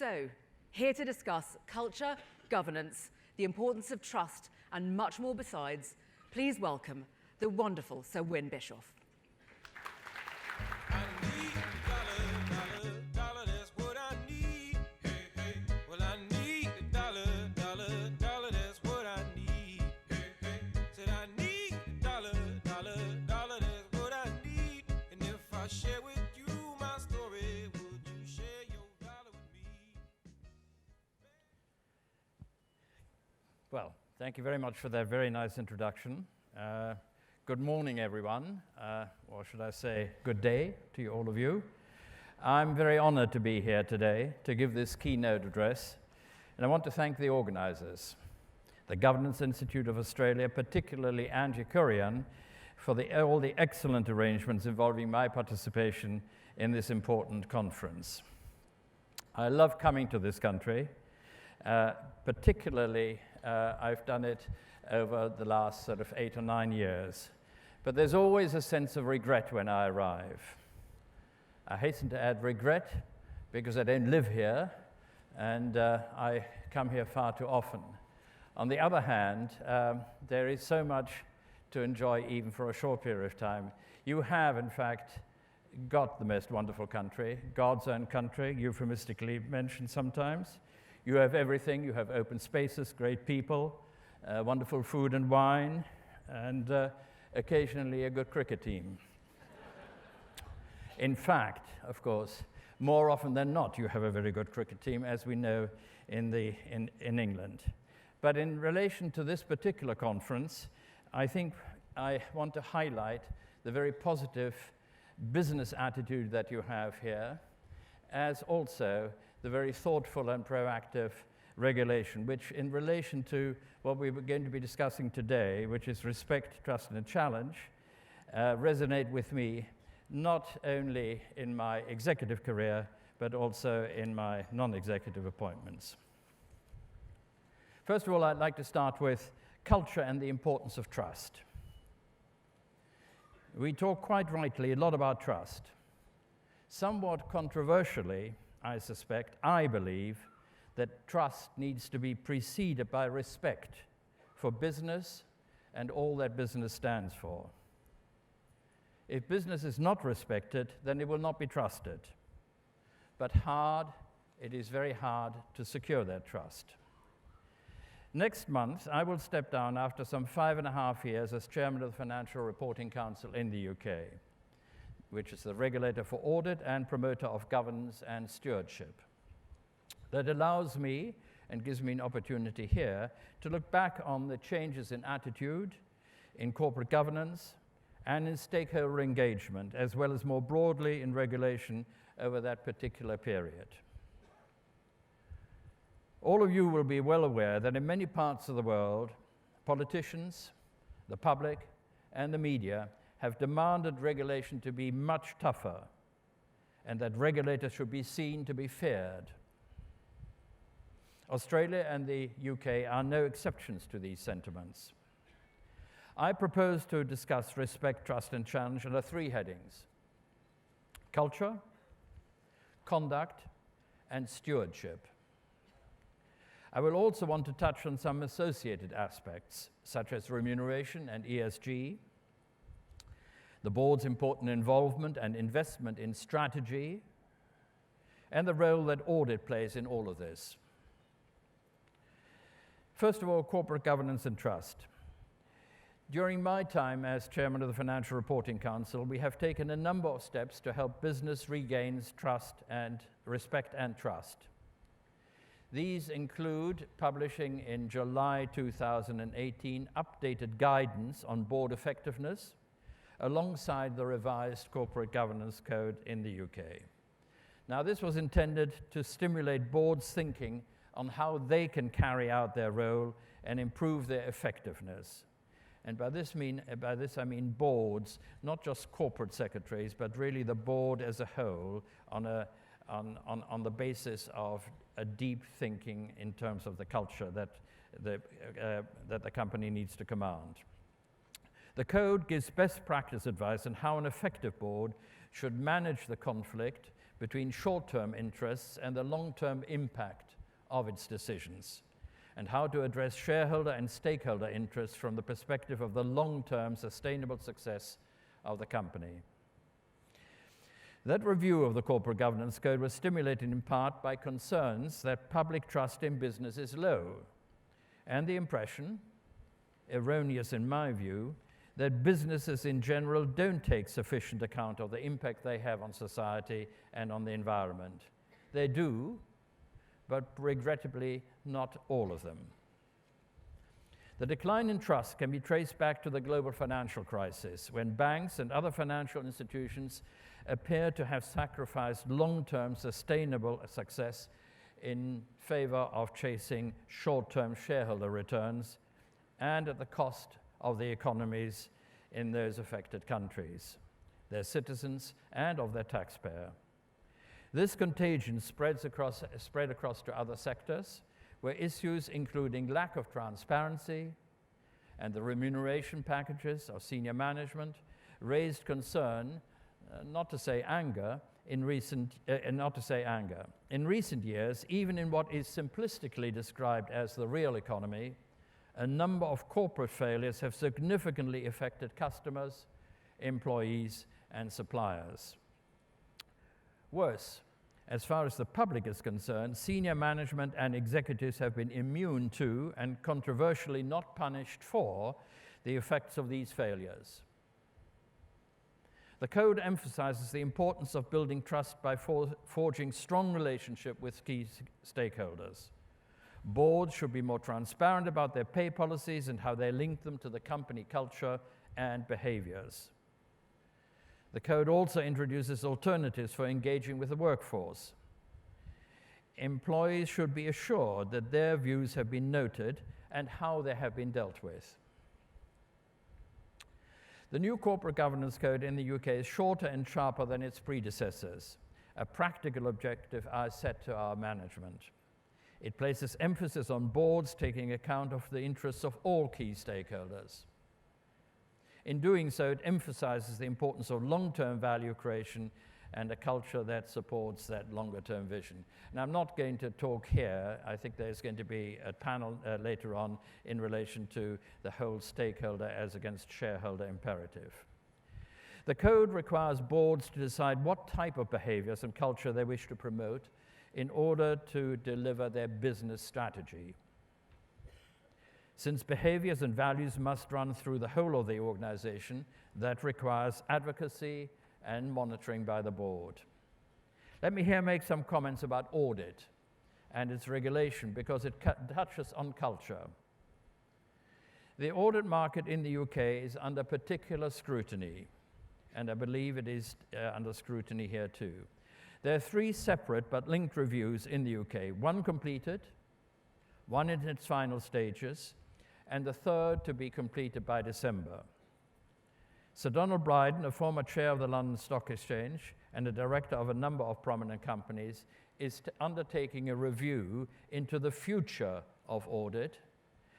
So, here to discuss culture, governance, the importance of trust, and much more besides, please welcome the wonderful Sir Win Bischoff. Well, thank you very much for that very nice introduction. Good morning, everyone, or should I say good day to all of you. I'm very honored to be here today to give this keynote address, and I want to thank the organizers, the Governance Institute of Australia, particularly Angie Kurian, for all the excellent arrangements involving my participation in this important conference. I love coming to this country, particularly I've done it over the last sort of 8 or 9 years. But there's always a sense of regret when I arrive. I hasten to add regret because I don't live here and I come here far too often. On the other hand, there is so much to enjoy even for a short period of time. You have, in fact, got the most wonderful country, God's own country, euphemistically mentioned sometimes. You have everything. You have open spaces, great people, wonderful food and wine, and occasionally a good cricket team. In fact, of course, more often than not, you have a very good cricket team, as we know in England. But in relation to this particular conference, I think I want to highlight the very positive business attitude that you have here, as also the very thoughtful and proactive regulation, which in relation to what we were going to be discussing today, which is respect, trust, and challenge, resonate with me not only in my executive career, but also in my non-executive appointments. First of all, I'd like to start with culture and the importance of trust. We talk quite rightly a lot about trust. Somewhat controversially, I suspect, I believe, that trust needs to be preceded by respect for business and all that business stands for. If business is not respected, then it will not be trusted. But it is very hard to secure that trust. Next month, I will step down after some 5.5 years as chairman of the Financial Reporting Council in the UK, which is the regulator for audit and promoter of governance and stewardship. That allows me and gives me an opportunity here to look back on the changes in attitude, in corporate governance, and in stakeholder engagement, as well as more broadly in regulation over that particular period. All of you will be well aware that in many parts of the world, politicians, the public, and the media have demanded regulation to be much tougher, and that regulators should be seen to be feared. Australia and the UK are no exceptions to these sentiments. I propose to discuss respect, trust, and challenge under 3 headings: culture, conduct, and stewardship. I will also want to touch on some associated aspects, such as remuneration and ESG, the board's important involvement and investment in strategy, and the role that audit plays in all of this. First of all, corporate governance and trust. During my time as chairman of the Financial Reporting Council, we have taken a number of steps to help business regain trust and respect and trust. These include publishing in July 2018 updated guidance on board effectiveness, alongside the revised Corporate Governance Code in the UK. Now, this was intended to stimulate boards' thinking on how they can carry out their role and improve their effectiveness. And by this I mean boards, not just corporate secretaries, but really the board as a whole on the basis of a deep thinking in terms of the culture that the company needs to command. The code gives best practice advice on how an effective board should manage the conflict between short-term interests and the long-term impact of its decisions, and how to address shareholder and stakeholder interests from the perspective of the long-term sustainable success of the company. That review of the Corporate Governance Code was stimulated in part by concerns that public trust in business is low, and the impression, erroneous in my view, that businesses in general don't take sufficient account of the impact they have on society and on the environment. They do, but regrettably not all of them. The decline in trust can be traced back to the global financial crisis, when banks and other financial institutions appear to have sacrificed long-term sustainable success in favor of chasing short-term shareholder returns and at the cost of the economies in those affected countries, their citizens, and of their taxpayer. This contagion spread across to other sectors, where issues including lack of transparency and the remuneration packages of senior management raised concern, not to say anger. In recent years, even in what is simplistically described as the real economy, a number of corporate failures have significantly affected customers, employees, and suppliers. Worse, as far as the public is concerned, senior management and executives have been immune to and controversially not punished for the effects of these failures. The Code emphasizes the importance of building trust by forging strong relationship with key stakeholders. Boards should be more transparent about their pay policies and how they link them to the company culture and behaviors. The Code also introduces alternatives for engaging with the workforce. Employees should be assured that their views have been noted and how they have been dealt with. The new Corporate Governance Code in the UK is shorter and sharper than its predecessors, a practical objective I set to our management. It places emphasis on boards taking account of the interests of all key stakeholders. In doing so, it emphasizes the importance of long-term value creation and a culture that supports that longer-term vision. Now, I'm not going to talk here. I think there's going to be a panel later on in relation to the whole stakeholder as against shareholder imperative. The Code requires boards to decide what type of behaviors and culture they wish to promote in order to deliver their business strategy. Since behaviors and values must run through the whole of the organization, that requires advocacy and monitoring by the board. Let me here make some comments about audit and its regulation, because it touches on culture. The audit market in the UK is under particular scrutiny, and I believe it is under scrutiny here too. There are 3 separate but linked reviews in the UK, one completed, one in its final stages, and the third to be completed by December. Sir Donald Brydon, a former chair of the London Stock Exchange and a director of a number of prominent companies, is undertaking a review into the future of audit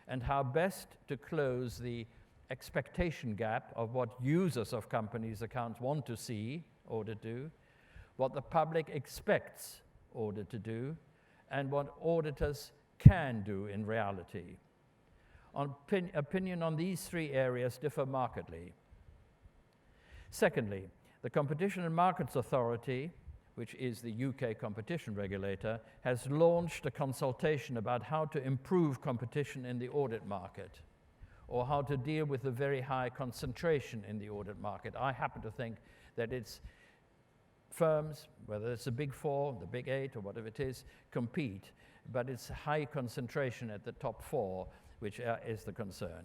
and how best to close the expectation gap of what users of companies' accounts want to see audit do, what the public expects audit to do, and what auditors can do in reality. Opinion on these 3 areas differ markedly. Secondly, the Competition and Markets Authority, which is the UK competition regulator, has launched a consultation about how to improve competition in the audit market, or how to deal with the very high concentration in the audit market. I happen to think that it's firms, whether it's the Big 4, the Big 8, or whatever it is, compete, but it's high concentration at the top 4, which is the concern.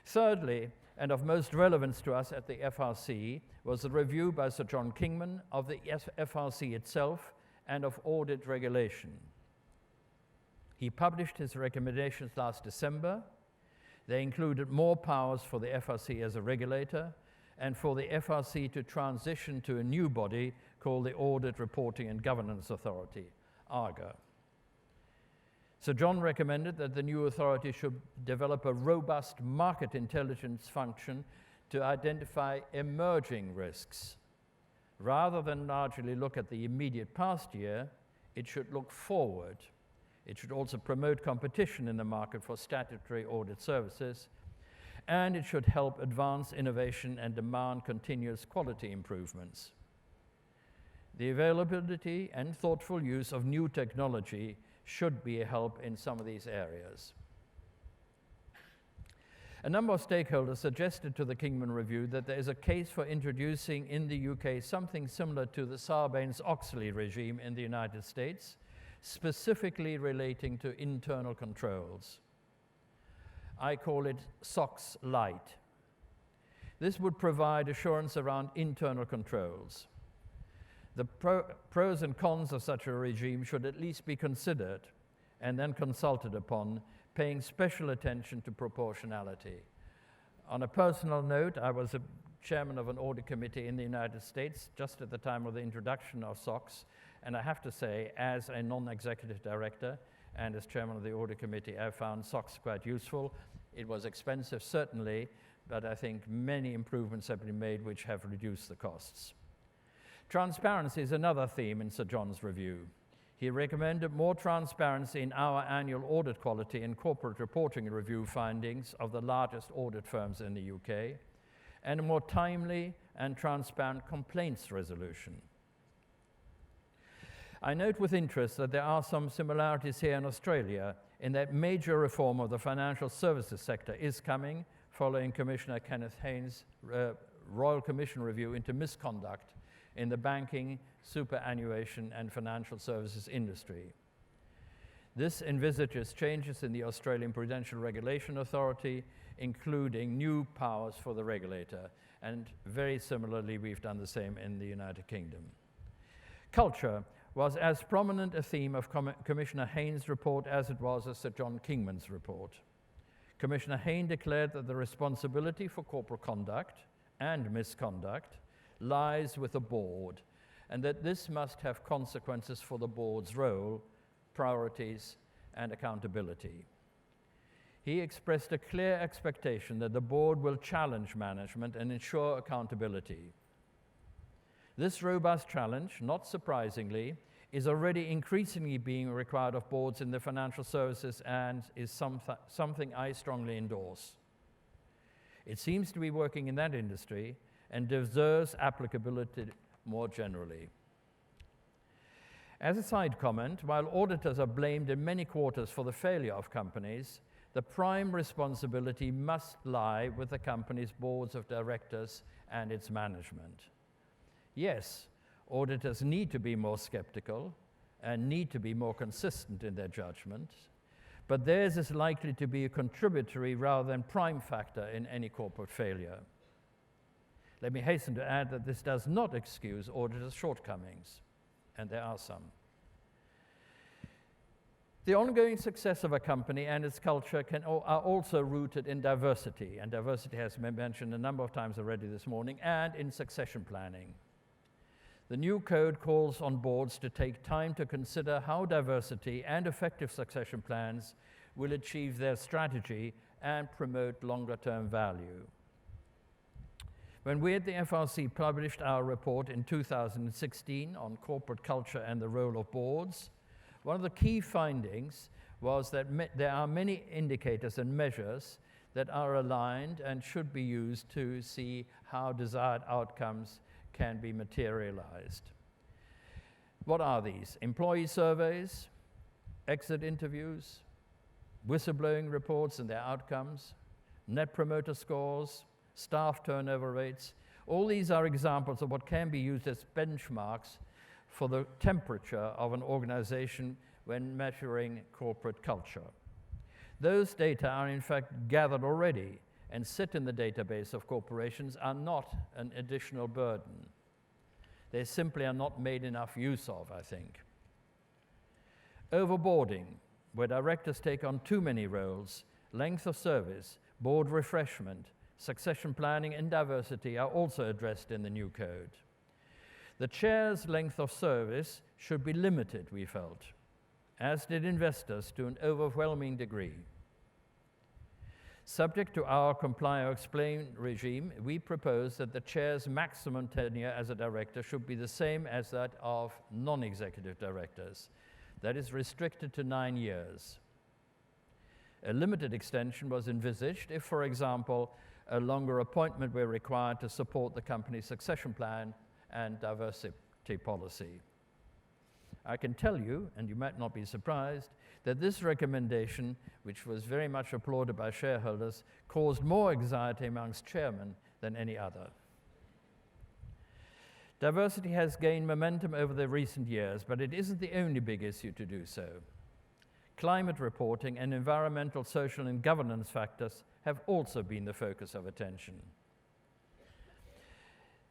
Thirdly, and of most relevance to us at the FRC, was the review by Sir John Kingman of the FRC itself and of audit regulation. He published his recommendations last December. They included more powers for the FRC as a regulator and for the FRC to transition to a new body called the Audit, Reporting and Governance Authority, ARGA. Sir John recommended that the new authority should develop a robust market intelligence function to identify emerging risks, Rather than largely look at the immediate past year, it should look forward. It should also promote competition in the market for statutory audit services, and it should help advance innovation and demand continuous quality improvements. The availability and thoughtful use of new technology should be a help in some of these areas. A number of stakeholders suggested to the Kingman Review that there is a case for introducing in the UK something similar to the Sarbanes-Oxley regime in the United States, specifically relating to internal controls. I call it SOX Light. This would provide assurance around internal controls. The pros and cons of such a regime should at least be considered and then consulted upon, paying special attention to proportionality. On a personal note, I was a chairman of an audit committee in the United States just at the time of the introduction of SOX, and I have to say, as a non-executive director and as chairman of the audit committee, I found SOX quite useful. It was expensive, certainly, but I think many improvements have been made which have reduced the costs. Transparency is another theme in Sir John's review. He recommended more transparency in our annual audit quality and corporate reporting review findings of the largest audit firms in the UK, and a more timely and transparent complaints resolution. I note with interest that there are some similarities here in Australia in that major reform of the financial services sector is coming following Commissioner Kenneth Haynes' Royal Commission review into misconduct in the banking, superannuation and financial services industry. This envisages changes in the Australian Prudential Regulation Authority, including new powers for the regulator, and very similarly we've done the same in the United Kingdom. Culture was as prominent a theme of Commissioner Haynes' report as it was of Sir John Kingman's report. Commissioner Haynes declared that the responsibility for corporate conduct and misconduct lies with the board, and that this must have consequences for the board's role, priorities, and accountability. He expressed a clear expectation that the board will challenge management and ensure accountability. This robust challenge, not surprisingly, is already increasingly being required of boards in the financial services and is something I strongly endorse. It seems to be working in that industry and deserves applicability more generally. As a side comment, while auditors are blamed in many quarters for the failure of companies, the prime responsibility must lie with the company's boards of directors and its management. Yes, auditors need to be more skeptical and need to be more consistent in their judgment, but theirs is likely to be a contributory rather than prime factor in any corporate failure. Let me hasten to add that this does not excuse auditors' shortcomings, and there are some. The ongoing success of a company and its culture are also rooted in diversity, and diversity has been mentioned a number of times already this morning, and in succession planning. The new code calls on boards to take time to consider how diversity and effective succession plans will achieve their strategy and promote longer-term value. When we at the FRC published our report in 2016 on corporate culture and the role of boards, one of the key findings was that there are many indicators and measures that are aligned and should be used to see how desired outcomes can be materialized. What are these? Employee surveys, exit interviews, whistleblowing reports and their outcomes, net promoter scores, staff turnover rates. All these are examples of what can be used as benchmarks for the temperature of an organization when measuring corporate culture. Those data are in fact gathered already and sit in the database of corporations, are not an additional burden. They simply are not made enough use of, I think. Overboarding, where directors take on too many roles, length of service, board refreshment, succession planning and diversity are also addressed in the new code. The chair's length of service should be limited, we felt, as did investors to an overwhelming degree. Subject to our comply or explain regime, we propose that the chair's maximum tenure as a director should be the same as that of non-executive directors. That is restricted to 9 years. A limited extension was envisaged if, for example, a longer appointment were required to support the company's succession plan and diversity policy. I can tell you, and you might not be surprised, that this recommendation, which was very much applauded by shareholders, caused more anxiety amongst chairmen than any other. Diversity has gained momentum over the recent years, but it isn't the only big issue to do so. Climate reporting and environmental, social, and governance factors have also been the focus of attention.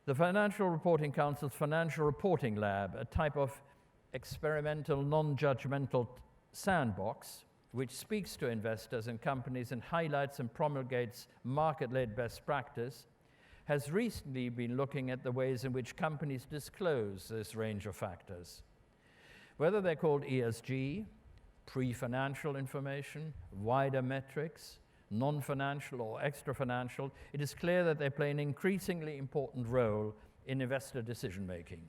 The Financial Reporting Council's Financial Reporting Lab, a type of experimental, non-judgmental sandbox, which speaks to investors and companies and highlights and promulgates market-led best practice, has recently been looking at the ways in which companies disclose this range of factors. Whether they're called ESG, pre-financial information, wider metrics, non-financial or extra-financial, it is clear that they play an increasingly important role in investor decision-making.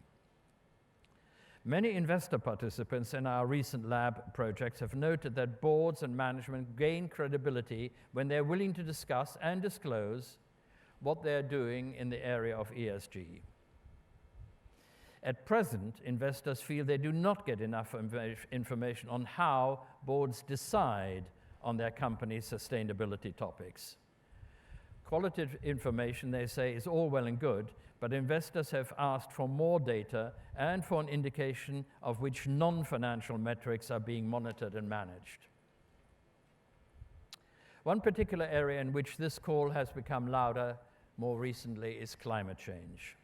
Many investor participants in our recent lab projects have noted that boards and management gain credibility when they're willing to discuss and disclose what they're doing in the area of ESG. At present, investors feel they do not get enough information on how boards decide on their company's sustainability topics. Qualitative information, they say, is all well and good, but investors have asked for more data and for an indication of which non-financial metrics are being monitored and managed. One particular area in which this call has become louder more recently is climate change.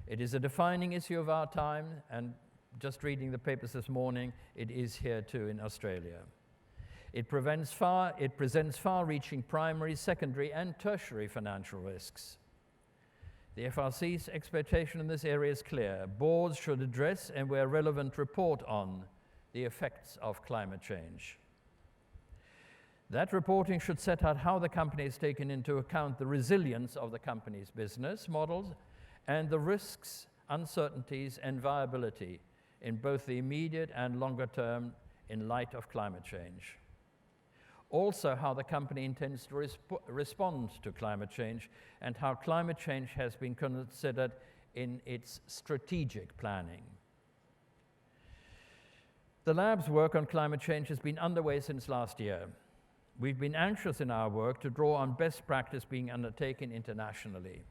It is a defining issue of our time, and just reading the papers this morning, it is here too in Australia. It presents far-reaching primary, secondary, and tertiary financial risks. The FRC's expectation in this area is clear. Boards should address and, where relevant, report on the effects of climate change. That reporting should set out how the company has taken into account the resilience of the company's business models and the risks, uncertainties, and viability in both the immediate and longer term in light of climate change. Also, how the company intends to respond to climate change and how climate change has been considered in its strategic planning. The lab's work on climate change has been underway since last year. We've been anxious in our work to draw on best practice being undertaken internationally.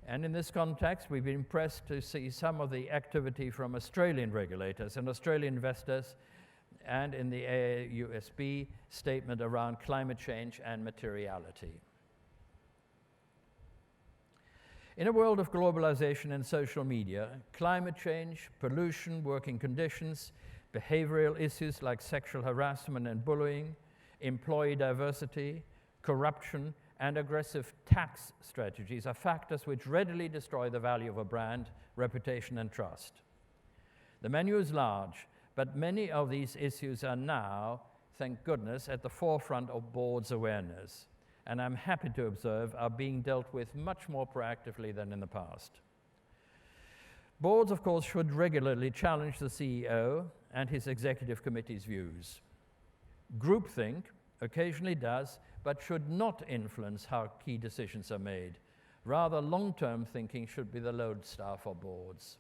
And in this context, we've been impressed to see some of the activity from Australian regulators and Australian investors, and in the AAUSB statement around climate change and materiality. In a world of globalization and social media, climate change, pollution, working conditions, behavioral issues like sexual harassment and bullying, employee diversity, corruption, and aggressive tax strategies are factors which readily destroy the value of a brand, reputation, and trust. The menu is large, but many of these issues are now, thank goodness, at the forefront of boards' awareness, and I'm happy to observe are being dealt with much more proactively than in the past. Boards, of course, should regularly challenge the CEO and his executive committee's views. Groupthink occasionally does, but should not influence how key decisions are made. Rather, long-term thinking should be the lodestar for boards.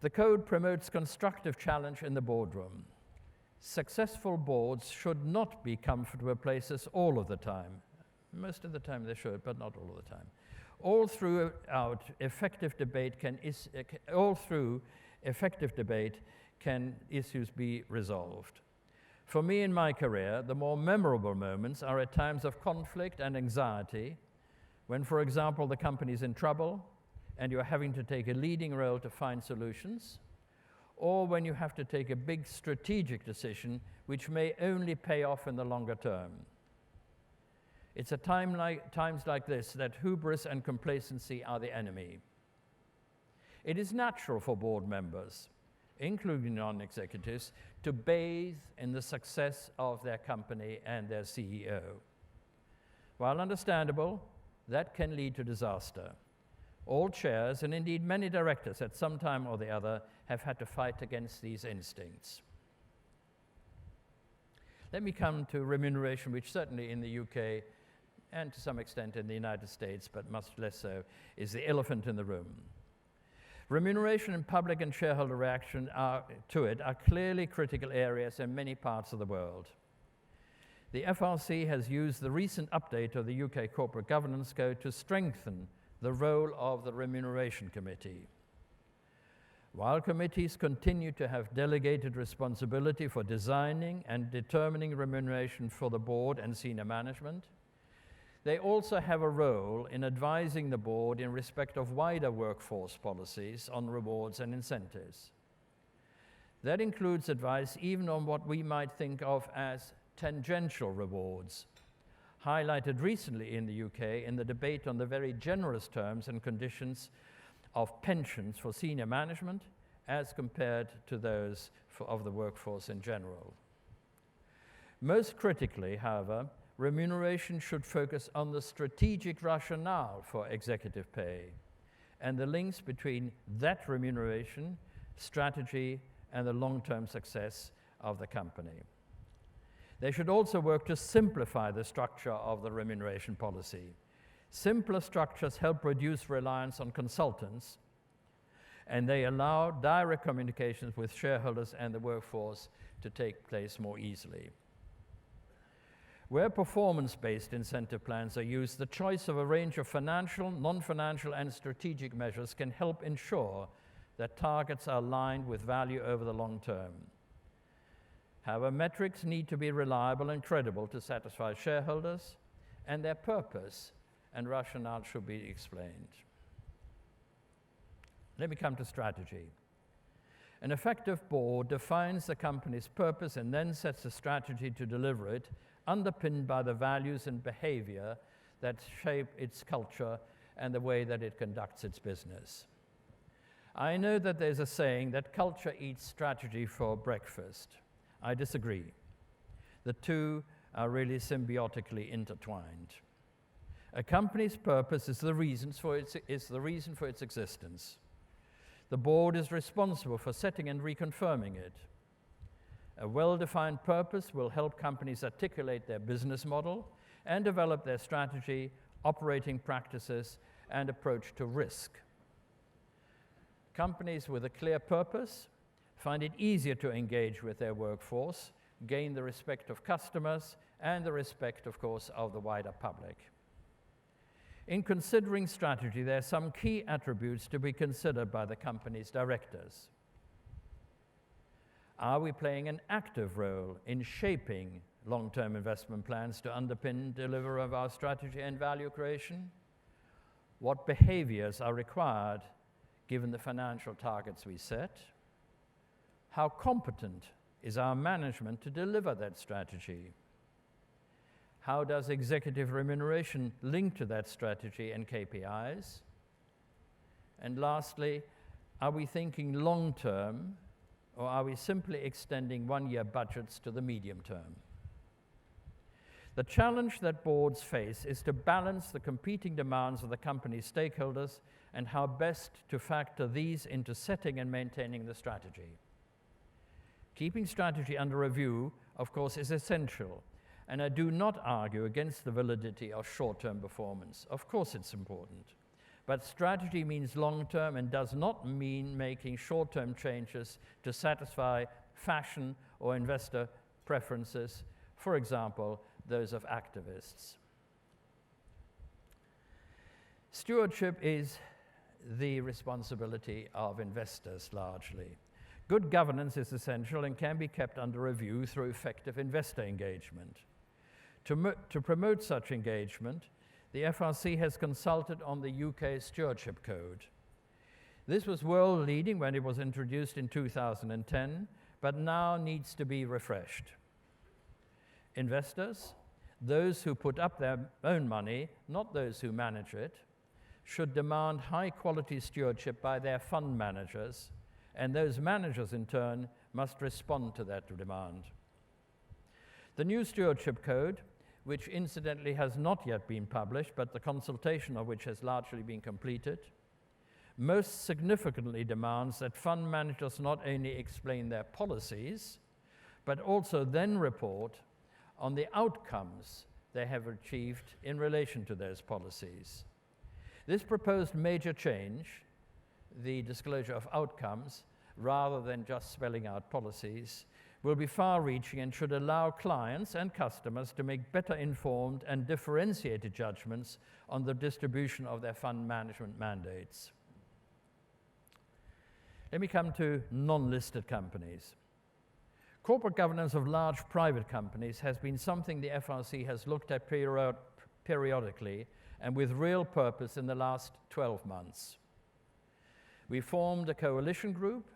The code promotes constructive challenge in the boardroom. Successful boards should not be comfortable places all of the time. Most of the time they should, but not all of the time. All through effective debate can issues be resolved. For me in my career, the more memorable moments are at times of conflict and anxiety, when, for example, the company's in trouble, and you're having to take a leading role to find solutions, or when you have to take a big strategic decision which may only pay off in the longer term. It's at times like this that hubris and complacency are the enemy. It is natural for board members, including non-executives, to bathe in the success of their company and their CEO. While understandable, that can lead to disaster. All chairs, and indeed many directors at some time or the other, have had to fight against these instincts. Let me come to remuneration, which certainly in the UK, and to some extent in the United States, but much less so, is the elephant in the room. Remuneration and public and shareholder reaction to it are clearly critical areas in many parts of the world. The FRC has used the recent update of the UK Corporate Governance Code to strengthen the role of the Remuneration Committee. While committees continue to have delegated responsibility for designing and determining remuneration for the board and senior management, they also have a role in advising the board in respect of wider workforce policies on rewards and incentives. That includes advice even on what we might think of as tangential rewards, highlighted recently in the UK in the debate on the very generous terms and conditions of pensions for senior management as compared to those of the workforce in general. Most critically, however, remuneration should focus on the strategic rationale for executive pay and the links between that remuneration, strategy, and the long-term success of the company. They should also work to simplify the structure of the remuneration policy. Simpler structures help reduce reliance on consultants, and they allow direct communications with shareholders and the workforce to take place more easily. Where performance-based incentive plans are used, the choice of a range of financial, non-financial, and strategic measures can help ensure that targets are aligned with value over the long term. However, metrics need to be reliable and credible to satisfy shareholders, and their purpose and rationale should be explained. Let me come to strategy. An effective board defines the company's purpose and then sets a strategy to deliver it, underpinned by the values and behavior that shape its culture and the way that it conducts its business. I know that there's a saying that culture eats strategy for breakfast. I disagree. The two are really symbiotically intertwined. A company's purpose is the reason for its existence. The board is responsible for setting and reconfirming it. A well-defined purpose will help companies articulate their business model and develop their strategy, operating practices, and approach to risk. Companies with a clear purpose find it easier to engage with their workforce, gain the respect of customers, and the respect, of course, of the wider public. In considering strategy, there are some key attributes to be considered by the company's directors. Are we playing an active role in shaping long-term investment plans to underpin delivery of our strategy and value creation? What behaviors are required given the financial targets we set? How competent is our management to deliver that strategy? How does executive remuneration link to that strategy and KPIs? And lastly, are we thinking long-term, or are we simply extending one-year budgets to the medium term? The challenge that boards face is to balance the competing demands of the company's stakeholders and how best to factor these into setting and maintaining the strategy. Keeping strategy under review, of course, is essential, and I do not argue against the validity of short-term performance. Of course it's important. But strategy means long-term and does not mean making short-term changes to satisfy fashion or investor preferences, for example, those of activists. Stewardship is the responsibility of investors largely. Good governance is essential and can be kept under review through effective investor engagement. To promote such engagement, the FRC has consulted on the UK Stewardship Code. This was world-leading when it was introduced in 2010, but now needs to be refreshed. Investors, those who put up their own money, not those who manage it, should demand high-quality stewardship by their fund managers and those managers in turn must respond to that demand. The new Stewardship Code, which incidentally has not yet been published, but the consultation of which has largely been completed, most significantly demands that fund managers not only explain their policies, but also then report on the outcomes they have achieved in relation to those policies. This proposed major change, the disclosure of outcomes, rather than just spelling out policies, will be far-reaching and should allow clients and customers to make better informed and differentiated judgments on the distribution of their fund management mandates. Let me come to non-listed companies. Corporate governance of large private companies has been something the FRC has looked at periodically and with real purpose in the last 12 months. We formed a coalition group,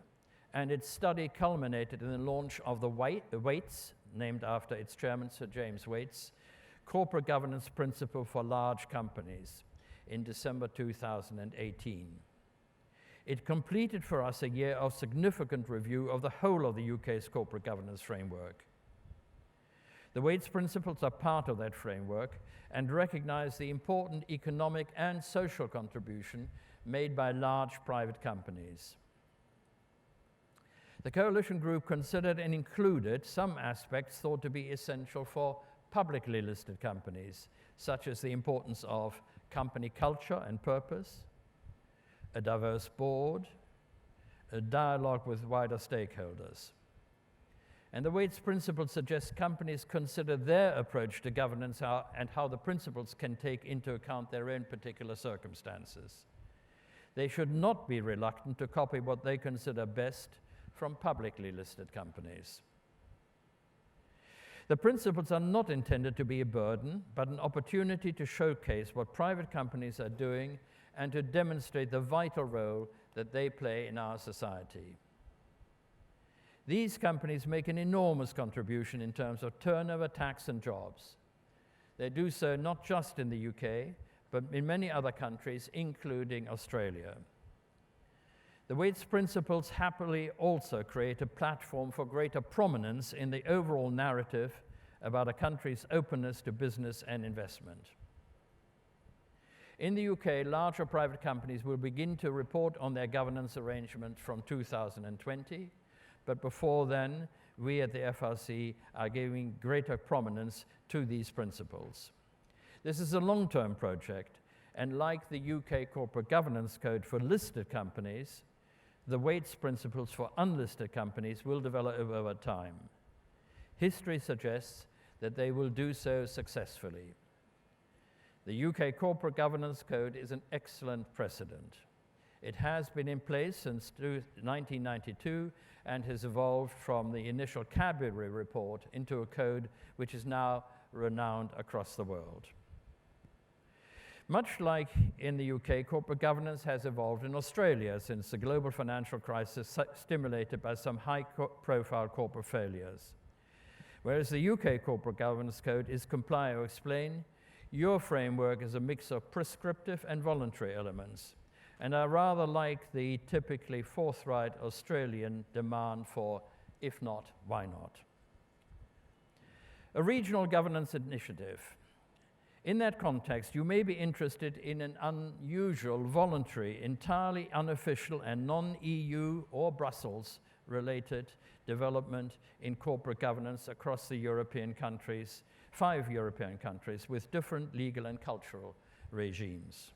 and its study culminated in the launch of the Waits, named after its chairman, Sir James Waits, Corporate Governance Principle for Large Companies in December 2018. It completed for us a year of significant review of the whole of the UK's corporate governance framework. The Waits principles are part of that framework and recognize the important economic and social contribution made by large private companies. The coalition group considered and included some aspects thought to be essential for publicly listed companies, such as the importance of company culture and purpose, a diverse board, a dialogue with wider stakeholders. And the Waits principle suggests companies consider their approach to governance and how the principles can take into account their own particular circumstances. They should not be reluctant to copy what they consider best from publicly listed companies. The principles are not intended to be a burden, but an opportunity to showcase what private companies are doing and to demonstrate the vital role that they play in our society. These companies make an enormous contribution in terms of turnover, tax, and jobs. They do so not just in the UK, but in many other countries, including Australia. The Waits principles happily also create a platform for greater prominence in the overall narrative about a country's openness to business and investment. In the UK, larger private companies will begin to report on their governance arrangement from 2020, but before then, we at the FRC are giving greater prominence to these principles. This is a long-term project, and like the UK Corporate Governance Code for listed companies, the Waits principles for unlisted companies will develop over time. History suggests that they will do so successfully. The UK Corporate Governance Code is an excellent precedent. It has been in place since 1992 and has evolved from the initial Cadbury report into a code which is now renowned across the world. Much like in the UK, corporate governance has evolved in Australia since the global financial crisis stimulated by some high-profile corporate failures. Whereas the UK Corporate Governance Code is comply or explain, your framework is a mix of prescriptive and voluntary elements, and I rather like the typically forthright Australian demand for, if not, why not? A regional governance initiative. In that context, you may be interested in an unusual, voluntary, entirely unofficial and non-EU or Brussels-related development in corporate governance across the European countries, 5 European countries, with different legal and cultural regimes.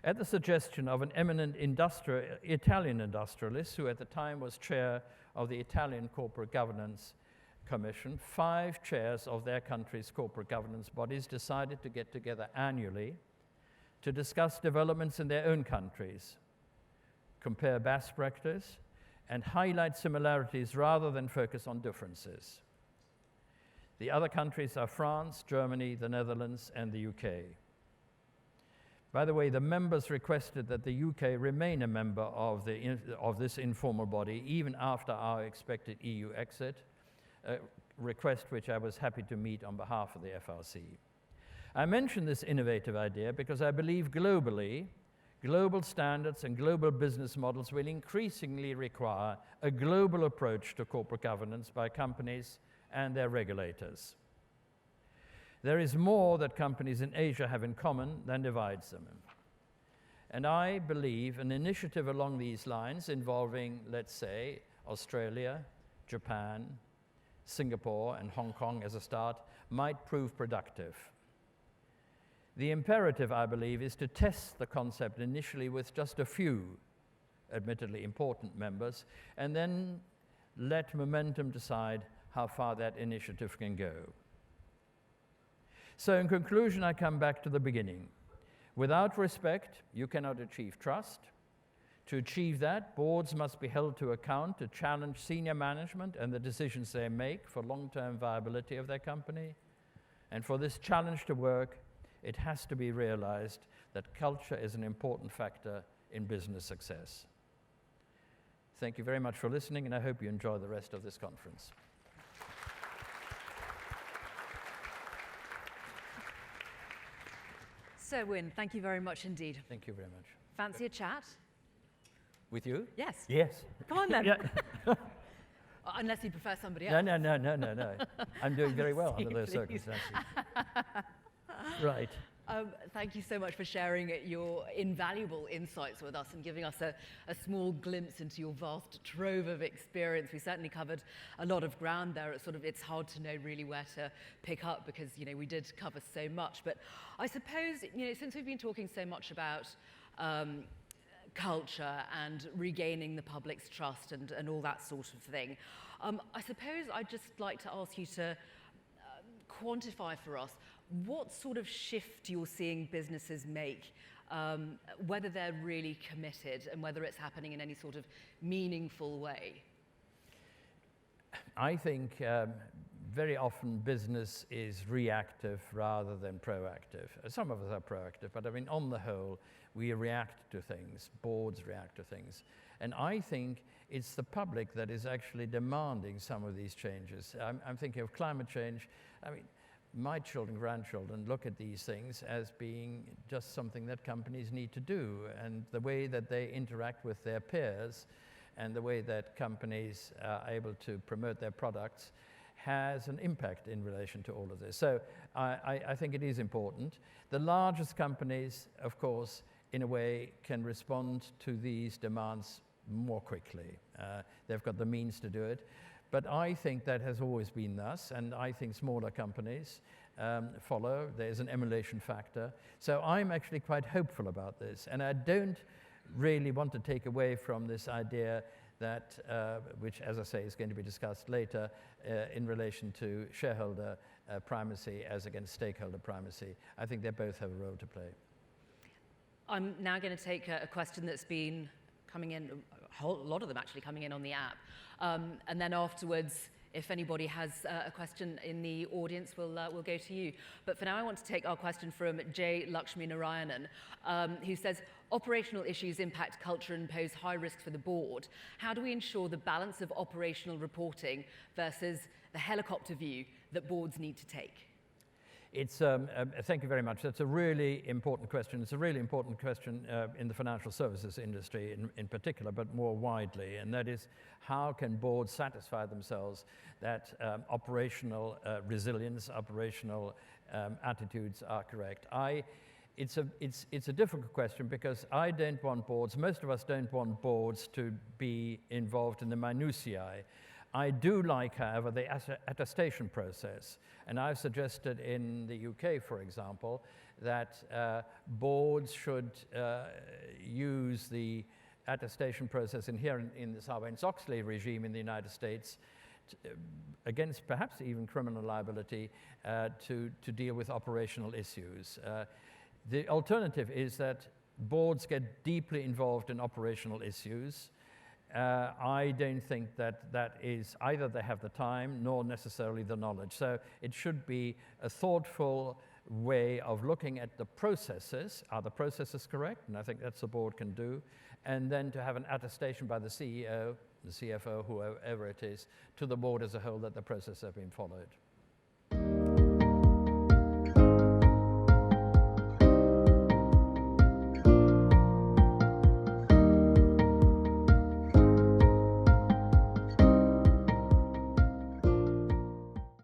At the suggestion of an eminent Italian industrialist, who at the time was chair of the Italian Corporate Governance Commission, 5 chairs of their country's corporate governance bodies decided to get together annually to discuss developments in their own countries, compare best practice, and highlight similarities rather than focus on differences. The other countries are France, Germany, the Netherlands, and the UK. By the way, the members requested that the UK remain a member of this informal body even after our expected EU exit, a request which I was happy to meet on behalf of the FRC. I mention this innovative idea because I believe globally, Global standards and global business models will increasingly require a global approach to corporate governance by companies and their regulators. There is more that companies in Asia have in common than divides them. And I believe an initiative along these lines involving, let's say, Australia, Japan, Singapore, and Hong Kong as a start might prove productive. The imperative, I believe, is to test the concept initially with just a few, admittedly important members, and then let momentum decide how far that initiative can go. So in conclusion, I come back to the beginning. Without respect, you cannot achieve trust. To achieve that, boards must be held to account to challenge senior management and the decisions they make for long-term viability of their company. And for this challenge to work, it has to be realized that culture is an important factor in business success. Thank you very much for listening, and I hope you enjoy the rest of this conference. Sir Win, thank you very much indeed. Thank you very much. Fancy a chat? With you? Yes. Yes. Come on then. Yeah. Unless you prefer somebody else. No. I'm doing very well under those circumstances. Right. Thank you so much for sharing your invaluable insights with us and giving us a small glimpse into your vast trove of experience. We certainly covered a lot of ground there. It's hard to know really where to pick up because, we did cover so much. But I suppose, since we've been talking so much about culture and regaining the public's trust and all that sort of thing, I suppose I'd just like to ask you to quantify for us what sort of shift you're seeing businesses make, whether they're really committed and whether it's happening in any sort of meaningful way. I think very often business is reactive rather than proactive. Some of us are proactive, but on the whole, we react to things, boards react to things. And I think it's the public that is actually demanding some of these changes. I'm thinking of climate change. My children, grandchildren look at these things as being just something that companies need to do, and the way that they interact with their peers and the way that companies are able to promote their products has an impact in relation to all of this. So I think it is important. The largest companies, of course, in a way, can respond to these demands more quickly. They've got the means to do it. But I think that has always been thus, and I think smaller companies follow. There's an emulation factor. So I'm actually quite hopeful about this, and I don't really want to take away from this idea that, which, as I say, is going to be discussed later, in relation to shareholder primacy as against stakeholder primacy. I think they both have a role to play. I'm now going to take a question that's been coming in, a whole lot of them actually coming in on the app. And then afterwards, if anybody has a question in the audience, we'll go to you. But for now, I want to take our question from J. Lakshmi Narayanan, who says, operational issues impact culture and pose high risk for the board. How do we ensure the balance of operational reporting versus the helicopter view that boards need to take? It's, thank you very much. That's a really important question. It's a really important question in the financial services industry in particular, but more widely, and that is how can boards satisfy themselves that operational resilience, operational attitudes are correct. It's a difficult question because I don't want boards, most of us don't want boards to be involved in the minutiae. I do like, however, the attestation process. And I've suggested in the UK, for example, that boards should use the attestation process inherent in the Sarbanes-Oxley regime in the United States against perhaps even criminal liability to deal with operational issues. The alternative is that boards get deeply involved in operational issues. I don't think that is either they have the time nor necessarily the knowledge. So it should be a thoughtful way of looking at the processes. Are the processes correct? And I think that's the board can do. And then to have an attestation by the CEO, the CFO, whoever it is, to the board as a whole that the processes have been followed.